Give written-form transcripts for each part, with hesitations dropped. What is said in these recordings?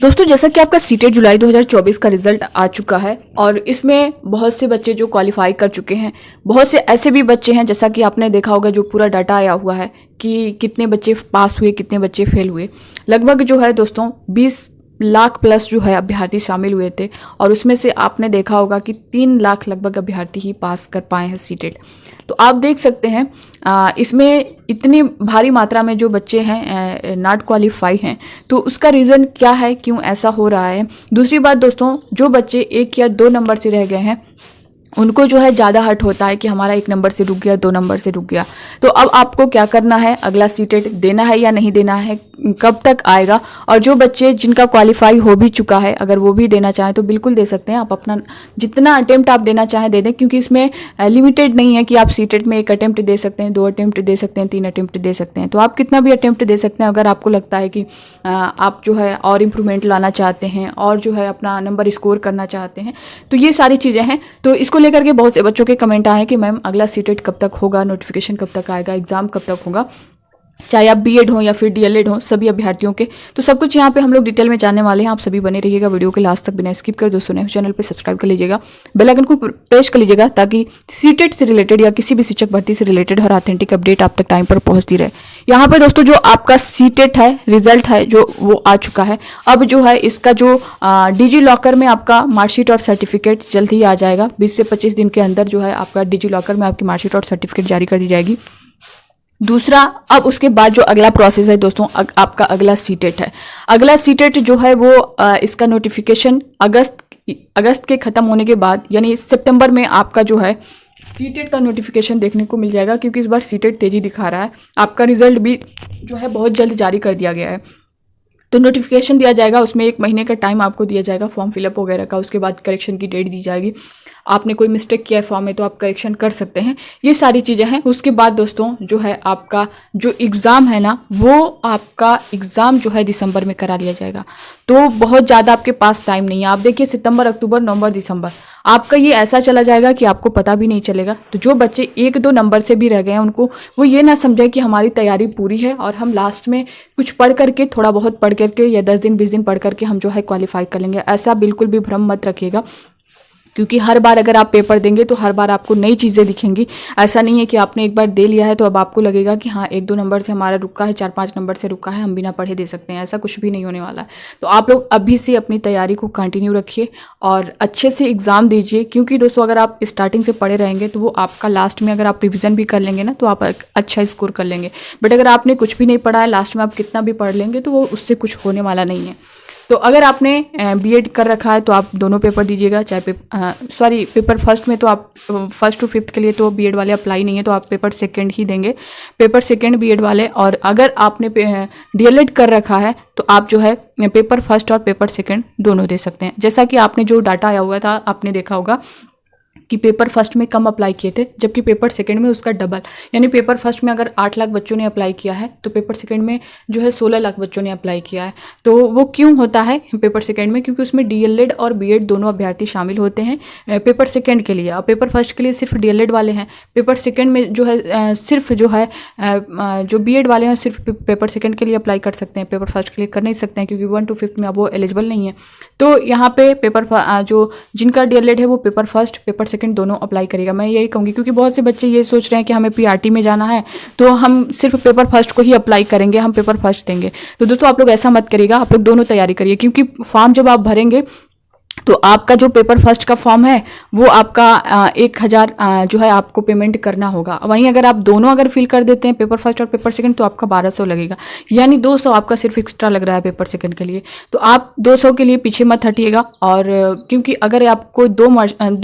दोस्तों जैसा कि आपका सीटेट जुलाई 2024 का रिजल्ट आ चुका है और इसमें बहुत से बच्चे जो क्वालिफाई कर चुके हैं, बहुत से ऐसे भी बच्चे हैं जैसा कि आपने देखा होगा जो पूरा डाटा आया हुआ है कि कितने बच्चे पास हुए, कितने बच्चे फेल हुए। लगभग जो है दोस्तों 20 लाख प्लस जो है अभ्यर्थी शामिल हुए थे और उसमें से आपने देखा होगा कि 3 लाख लगभग अभ्यर्थी ही पास कर पाए हैं सीटेट। तो आप देख सकते हैं इसमें इतनी भारी मात्रा में जो बच्चे हैं नॉट क्वालिफाई हैं, तो उसका रीज़न क्या है, क्यों ऐसा हो रहा है। दूसरी बात दोस्तों, जो बच्चे 1 या 2 नंबर से रह गए हैं उनको जो है ज़्यादा हर्ट होता है कि हमारा 1 नंबर से रुक गया, 2 नंबर से रुक गया। तो अब आपको क्या करना है, अगला सीटेट देना है या नहीं देना है, कब तक आएगा। और जो बच्चे जिनका क्वालिफाई हो भी चुका है अगर वो भी देना चाहें तो बिल्कुल दे सकते हैं। आप अपना जितना अटेम्प्ट आप देना चाहें दे दें, क्योंकि इसमें लिमिटेड नहीं है कि आप सीटेट में 1 अटेम्प्ट दे सकते हैं, 2 अटेम्प्ट दे सकते हैं, 3 अटेम्प्ट दे सकते हैं। तो आप कितना भी अटेम्प्ट दे सकते हैं। अगर आपको लगता है कि आप जो है और इम्प्रूवमेंट लाना चाहते हैं और जो है अपना नंबर स्कोर करना चाहते हैं, तो ये सारी चीज़ें हैं। तो इसको लेकर के बहुत से बच्चों के कमेंट आए कि मैम अगला सीटेट कब तक होगा, नोटिफिकेशन कब तक आएगा, एग्जाम कब तक होगा, चाहे आप बीएड हो या फिर डीएलएड हो, सभी अभ्यर्थियों के। तो सब कुछ यहाँ पे हम लोग डिटेल में जानने वाले हैं। आप सभी बने रहिएगा वीडियो के लास्ट तक बिना स्किप कर। दोस्तों नए चैनल पे सब्सक्राइब कर लीजिएगा, बेल आइकन को प्रेस कर लीजिएगा ताकि सीटेट से रिलेटेड या किसी भी शिक्षक भर्ती से रिलेटेड हर ऑथेंटिक अपडेट आप तक टाइम पर पहुंचती रहे। यहाँ पे दोस्तों जो आपका सीटेट है रिजल्ट है जो वो आ चुका है। अब जो है इसका जो डिजी लॉकर में आपका मार्कशीट और सर्टिफिकेट जल्द ही आ जाएगा। 20 से 25 दिन के अंदर जो है आपका डिजी लॉकर में आपकी मार्कशीट और सर्टिफिकेट जारी कर दी जाएगी। दूसरा, अब उसके बाद जो अगला प्रोसेस है दोस्तों, आपका अगला सीटेट है। अगला सीटेट जो है वो इसका नोटिफिकेशन अगस्त के ख़त्म होने के बाद यानी सितंबर में आपका जो है सीटेट का नोटिफिकेशन देखने को मिल जाएगा, क्योंकि इस बार सीटेट तेज़ी दिखा रहा है। आपका रिजल्ट भी जो है बहुत जल्द जारी कर दिया गया है। तो नोटिफिकेशन दिया जाएगा, उसमें 1 महीने का टाइम आपको दिया जाएगा फॉर्म फिलअप वगैरह का। उसके बाद करेक्शन की डेट दी जाएगी। आपने कोई मिस्टेक किया है फॉर्म में तो आप करेक्शन कर सकते हैं। ये सारी चीज़ें हैं। उसके बाद दोस्तों जो है आपका जो एग्ज़ाम है ना, वो आपका एग्ज़ाम जो है दिसंबर में करा लिया जाएगा। तो बहुत ज़्यादा आपके पास टाइम नहीं है। आप देखिए सितंबर, अक्टूबर, नवंबर, दिसंबर आपका ये ऐसा चला जाएगा कि आपको पता भी नहीं चलेगा। तो जो बच्चे 1-2 नंबर से भी रह गए हैं उनको वो ये ना समझे कि हमारी तैयारी पूरी है और हम लास्ट में कुछ पढ़ करके, थोड़ा बहुत पढ़ करके या 10 दिन 20 दिन पढ़ करके हम जो है क्वालिफाई कर लेंगे। ऐसा बिल्कुल भी भ्रम मत रखिएगा, क्योंकि हर बार अगर आप पेपर देंगे तो हर बार आपको नई चीज़ें दिखेंगी। ऐसा नहीं है कि आपने एक बार दे लिया है तो अब आपको लगेगा कि हाँ 1-2 नंबर से हमारा रुका है, 4-5 नंबर से रुका है, हम बिना पढ़े दे सकते हैं। ऐसा कुछ भी नहीं होने वाला है। तो आप लोग अभी से अपनी तैयारी को कंटिन्यू रखिए और अच्छे से एग्ज़ाम दीजिए, क्योंकि दोस्तों अगर आप स्टार्टिंग से पढ़े रहेंगे तो वो आपका लास्ट में अगर आप रिविज़न भी कर लेंगे ना तो आप अच्छा स्कोर कर लेंगे। बट अगर आपने कुछ भी नहीं पढ़ा है, लास्ट में आप कितना भी पढ़ लेंगे तो वो उससे कुछ होने वाला नहीं है। तो अगर आपने बीएड कर रखा है तो आप दोनों पेपर दीजिएगा, चाहे पेपर फर्स्ट में तो आप 1st to 5th के लिए तो बीएड वाले अप्लाई नहीं है, तो आप पेपर सेकंड ही देंगे, पेपर सेकंड बीएड वाले। और अगर आपने डीएलएड कर रखा है तो आप जो है पेपर फर्स्ट और पेपर सेकंड दोनों दे सकते हैं। जैसा कि आपने जो डाटा आया हुआ था आपने देखा होगा कि पेपर फर्स्ट में कम अप्लाई किए थे, जबकि पेपर सेकंड में उसका डबल, यानी पेपर फर्स्ट में अगर 8 लाख बच्चों ने अप्लाई किया है तो पेपर सेकंड में जो है 16 लाख बच्चों ने अप्लाई किया है। तो वो क्यों होता है पेपर सेकंड में, क्योंकि उसमें डीएलएड और बीएड दोनों अभ्यर्थी शामिल होते हैं पेपर सेकंड के लिए। और पेपर फर्स्ट के लिए सिर्फ डीएलएड वाले हैं। पेपर सेकंड में जो है सिर्फ जो है जो बीएड वाले हैं सिर्फ पेपर सेकंड के लिए अप्लाई कर सकते हैं, पेपर फर्स्ट के लिए कर नहीं सकते हैं, क्योंकि 1 to 5th में अब वो एलिजिबल नहीं है। तो यहाँ पे पेपर जो जिनका डीएलएड है वो पेपर फर्स्ट पेपर सेकंड दोनों अप्लाई करेगा। मैं यही कहूँगी, क्योंकि बहुत से बच्चे ये सोच रहे हैं कि हमें पीआरटी में जाना है तो हम सिर्फ पेपर फर्स्ट को ही अप्लाई करेंगे, हम पेपर फर्स्ट देंगे। तो दोस्तों आप लोग ऐसा मत करिएगा, आप लोग दोनों तैयारी करिए, क्योंकि फॉर्म जब आप भरेंगे तो आपका जो पेपर फर्स्ट का फॉर्म है वो आपका 1000 जो है आपको पेमेंट करना होगा। वहीं अगर आप दोनों अगर फिल कर देते हैं पेपर फर्स्ट और पेपर सेकंड तो आपका 1200 लगेगा, यानी 200 आपका सिर्फ एक्स्ट्रा लग रहा है पेपर सेकंड के लिए। तो आप 200 के लिए पीछे मत हटिएगा। और क्योंकि अगर आपको 2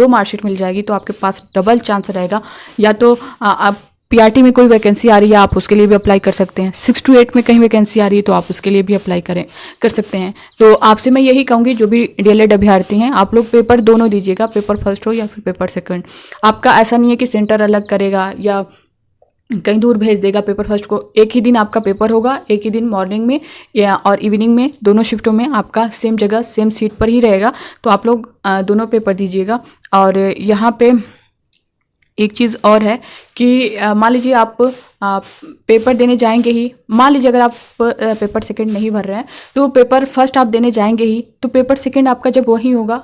मार्कशीट मिल जाएगी तो आपके पास डबल चांस रहेगा। या तो आप पीआरटी में कोई वैकेंसी आ रही है आप उसके लिए भी अप्लाई कर सकते हैं, 6 to 8 में कहीं वैकेंसी आ रही है तो आप उसके लिए भी अप्लाई कर सकते हैं। तो आपसे मैं यही कहूँगी, जो भी डीएलएड अभ्यर्थी हैं आप लोग पेपर दोनों दीजिएगा, पेपर फर्स्ट हो या फिर पेपर सेकंड। आपका ऐसा नहीं है कि सेंटर अलग करेगा या कहीं दूर भेज देगा। पेपर फर्स्ट को एक ही दिन आपका पेपर होगा, एक ही दिन मॉर्निंग में और इवनिंग में, दोनों शिफ्टों में आपका सेम जगह सेम सीट पर ही रहेगा। तो आप लोग दोनों पेपर दीजिएगा। और यहाँ पे एक चीज़ और है कि मान लीजिए आप पेपर देने जाएंगे ही, मान लीजिए अगर आप पेपर सेकंड नहीं भर रहे हैं तो पेपर फर्स्ट आप देने जाएंगे ही, तो पेपर सेकंड आपका जब वही होगा,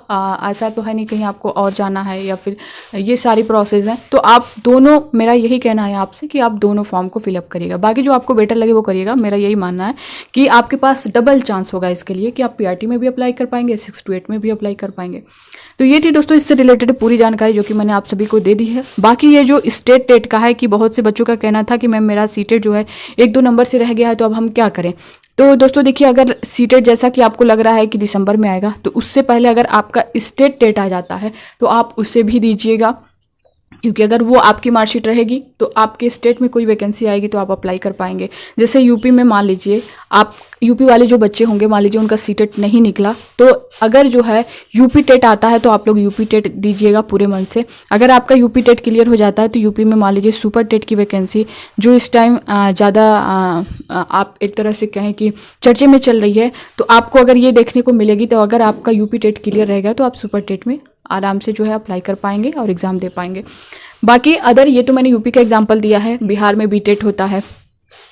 ऐसा तो है नहीं कहीं आपको और जाना है या फिर ये सारी प्रोसेस है, तो आप दोनों, मेरा यही कहना है आपसे कि आप दोनों फॉर्म को फिलअप करिएगा। बाकी जो आपको बेटर लगे वो करिएगा। मेरा यही मानना है कि आपके पास डबल चांस होगा इसके लिए कि आप पीआरटी में भी अप्लाई कर पाएंगे, 6 to 8 में भी अप्लाई कर पाएंगे। तो ये थी दोस्तों इससे रिलेटेड पूरी जानकारी जो कि मैंने आप सभी को दे दी है। बाकी ये जो स्टेट टेट का है कि बहुत से बच्चों का कहना था कि मैम मेरा सीटेट जो है 1-2 नंबर से रह गया है, तो अब हम क्या करें। तो दोस्तों देखिए, अगर सीटेट जैसा कि आपको लग रहा है कि दिसंबर में आएगा, तो उससे पहले अगर आपका स्टेट टेट आ जाता है तो आप उससे भी दीजिएगा, क्योंकि अगर वो आपकी मार्कशीट रहेगी तो आपके स्टेट में कोई वैकेंसी आएगी तो आप अप्लाई कर पाएंगे। जैसे यूपी में मान लीजिए आप, यूपी वाले जो बच्चे होंगे, मान लीजिए उनका सीटेट नहीं निकला, तो अगर जो है यूपी टेट आता है तो आप लोग यूपी टेट दीजिएगा पूरे मन से। अगर आपका यूपी टेट क्लियर हो जाता है तो यूपी में मान लीजिए सुपर टेट की वैकेंसी जो इस टाइम ज़्यादा आप एक तरह से कहें कि चर्चे में चल रही है, तो आपको अगर ये देखने को मिलेगी, तो अगर आपका यूपी टेट क्लियर रहेगा तो आप सुपर टेट में आराम से जो है अप्लाई कर पाएंगे और एग्ज़ाम दे पाएंगे। बाकी अदर, ये तो मैंने यूपी का एग्जांपल दिया है, बिहार में बी टेट होता है,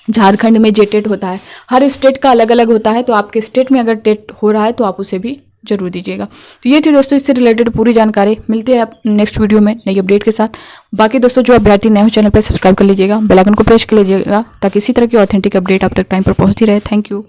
झारखंड में जे टेट होता है, हर स्टेट का अलग अलग होता है। तो आपके स्टेट में अगर टेट हो रहा है तो आप उसे भी जरूर दीजिएगा। तो ये थी दोस्तों इससे रिलेटेड पूरी जानकारी। मिलते हैं आप नेक्स्ट वीडियो में नई अपडेट के साथ। बाकी दोस्तों जो अभ्यर्थी नए हो चैनल पर सब्सक्राइब कर लीजिएगा, बेल आइकन को प्रेस कर लीजिएगा ताकि इसी तरह की ऑथेंटिक अपडेट आप तक टाइम पर पहुंचती रहे। Thank you.